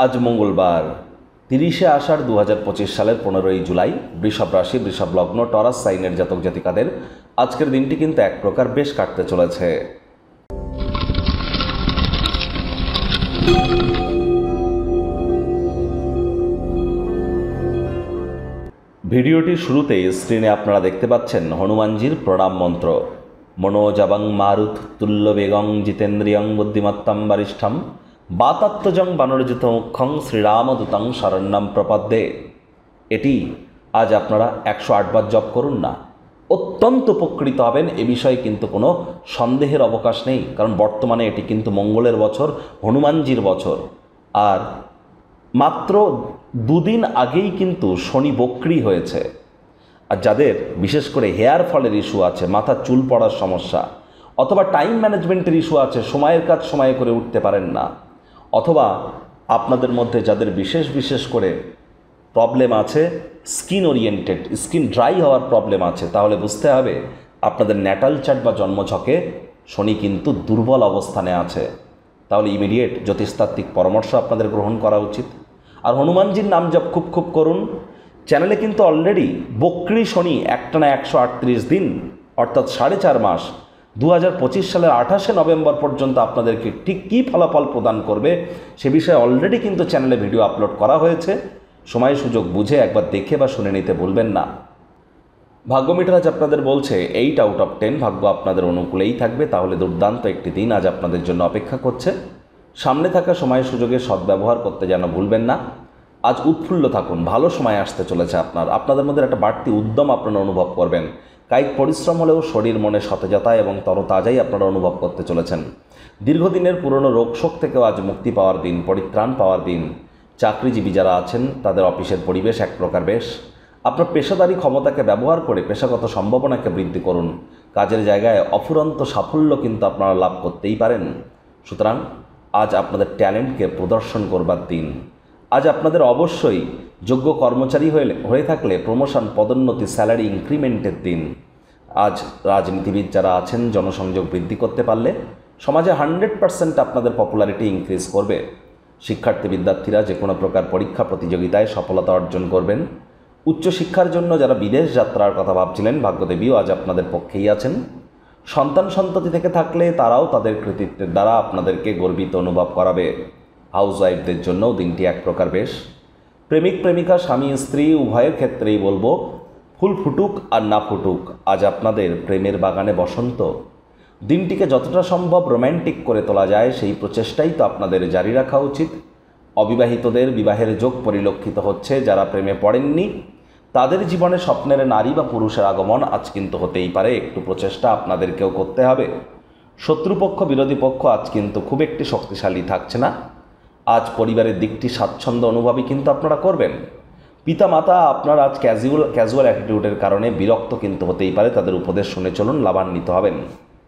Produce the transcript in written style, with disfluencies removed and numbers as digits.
আজ মঙ্গলবার 30শে আষাঢ় 2025 সালের 15ই জুলাই। বৃষভ রাশি, বৃষভ লগ্ন, টরাস সাইনের জাতক জাতিকাদের আজকের দিনটি কিন্তু এক প্রকার বেশ কাটতে চলেছে। ভিডিওটির শুরুতেই স্ক্রিনে আপনারা দেখতে পাচ্ছেন হনুমানজির প্রণাম মন্ত্র। মনোজবং মারুত তুল্য বেগং জিতেন্দ্রিয়ং বুদ্ধিমত্তম বরিষ্ঠম বাতাত্মজং বানরজিত মুখ্যং শ্রীরামদূতং শরণ্যম প্রপদ্যে। এটি আজ আপনারা 108 বার জপ করুন না, অত্যন্ত উপকৃত হবেন। এ বিষয়ে কিন্তু কোনো সন্দেহের অবকাশ নেই, কারণ বর্তমানে এটি কিন্তু মঙ্গলের বছর, হনুমানজির বছর। আর মাত্র দুদিন আগেই কিন্তু শনি বক্রী হয়েছে। আর যাদের বিশেষ করে হেয়ার ফলের ইস্যু আছে, মাথার চুল পড়ার সমস্যা, অথবা টাইম ম্যানেজমেন্টের ইস্যু আছে, সময়ের কাজ সময়ে করে উঠতে পারেন না, অথবা আপনাদের মধ্যে যাদের বিশেষ করে প্রবলেম আছে স্কিন ওরিয়েন্টেড, স্কিন ড্রাই হওয়ার প্রবলেম আছে, তাহলে বুঝতে হবে আপনাদের ন্যাটাল চার্ট বা জন্মছকে শনি কিন্তু দুর্বল অবস্থানে আছে। তাহলে ইমিডিয়েট জ্যোতিষতাত্ত্বিক পরামর্শ আপনাদের গ্রহণ করা উচিত। আর হনুমানজির নাম জপ খুব করুন। চ্যানেলে কিন্তু অলরেডি বক্রী শনি একটানা 138 দিন অর্থাৎ 4.5 মাস 2025 সালের 28শে নভেম্বর পর্যন্ত আপনাদেরকে ঠিক কী ফলাফল প্রদান করবে সে বিষয়ে অলরেডি কিন্তু চ্যানেলে ভিডিও আপলোড করা হয়েছে। সময় সুযোগ বুঝে একবার দেখে বা শুনে নিতে ভুলবেন না। ভাগ্য মিটার আজ আপনাদের বলছে 8 আউট অফ 10 ভাগ্য আপনাদের অনুকূলেই থাকবে। তাহলে দুর্দান্ত একটি দিন আজ আপনাদের জন্য অপেক্ষা করছে। সামনে থাকা সময় সুযোগের সদ্ব্যবহার করতে যেন ভুলবেন না। আজ উৎফুল্ল থাকুন, ভালো সময় আসতে চলেছে। আপনাদের মধ্যে একটা বাড়তি উদ্যম আপনারা অনুভব করবেন। কায়িক পরিশ্রম হলেও শরীর মনে সতেজতা এবং তরতাজাই আপনারা অনুভব করতে চলেছেন। দীর্ঘদিনের পুরনো রোগশোক থেকেও আজ মুক্তি পাওয়ার দিন, পরিত্রাণ পাওয়ার দিন। চাকরিজীবী যারা আছেন তাদের অফিসের পরিবেশ এক প্রকার বেশ। আপনার পেশাদারি ক্ষমতাকে ব্যবহার করে পেশাগত সম্ভাবনাকে বৃদ্ধি করুন। কাজের জায়গায় অফুরন্ত সাফল্য কিন্তু আপনারা লাভ করতেই পারেন। সুতরাং আজ আপনাদের ট্যালেন্টকে প্রদর্শন করবার দিন। আজ আপনাদের অবশ্যই যোগ্য কর্মচারী হয়ে থাকলে প্রমোশন, পদোন্নতি, স্যালারি ইনক্রিমেন্টের দিন। আজ রাজনীতিবিদ যারা আছেন জনসংযোগ বৃদ্ধি করতে পারলে সমাজে 100% আপনাদের পপুলারিটি ইনক্রিজ করবে। শিক্ষার্থী বিদ্যার্থীরা যে কোনো প্রকার পরীক্ষা প্রতিযোগিতায় সফলতা অর্জন করবেন। উচ্চশিক্ষার জন্য যারা বিদেশ যাত্রার কথা ভাবছিলেন ভাগ্যদেবীও আজ আপনাদের পক্ষেই আছেন। সন্তানসন্ততি থেকে থাকলে তারাও তাদের কৃতিত্বের দ্বারা আপনাদেরকে গর্বিত অনুভব করাবে। হাউসওয়াইফদের জন্যও দিনটি এক প্রকার বেশ। প্রেমিক প্রেমিকা, স্বামী স্ত্রী উভয়ের ক্ষেত্রেই বলবো ফুল ফুটুক আর না ফুটুক, আজ আপনাদের প্রেমের বাগানে বসন্ত। দিনটিকে যতটা সম্ভব রোম্যান্টিক করে তোলা যায় সেই প্রচেষ্টাই তো আপনাদের জারি রাখা উচিত। অবিবাহিতদের বিবাহের যোগ পরিলক্ষিত হচ্ছে। যারা প্রেমে পড়েননি তাদের জীবনে স্বপ্নের নারী বা পুরুষের আগমন আজ কিন্তু হতেই পারে। একটু প্রচেষ্টা আপনাদেরকেও করতে হবে। শত্রুপক্ষ, বিরোধী পক্ষ আজ কিন্তু খুব একটি শক্তিশালী থাকছে না। আজ পরিবারের দিকটি স্বাচ্ছন্দ্য অনুভবই কিন্তু আপনারা করবেন। পিতা মাতা আপনার আজ ক্যাজুয়াল অ্যাটিটিউডের কারণে বিরক্ত কিন্তু হতেই পারে। তাদের উপদেশ শুনে চলুন, লাভান্বিত হবেন।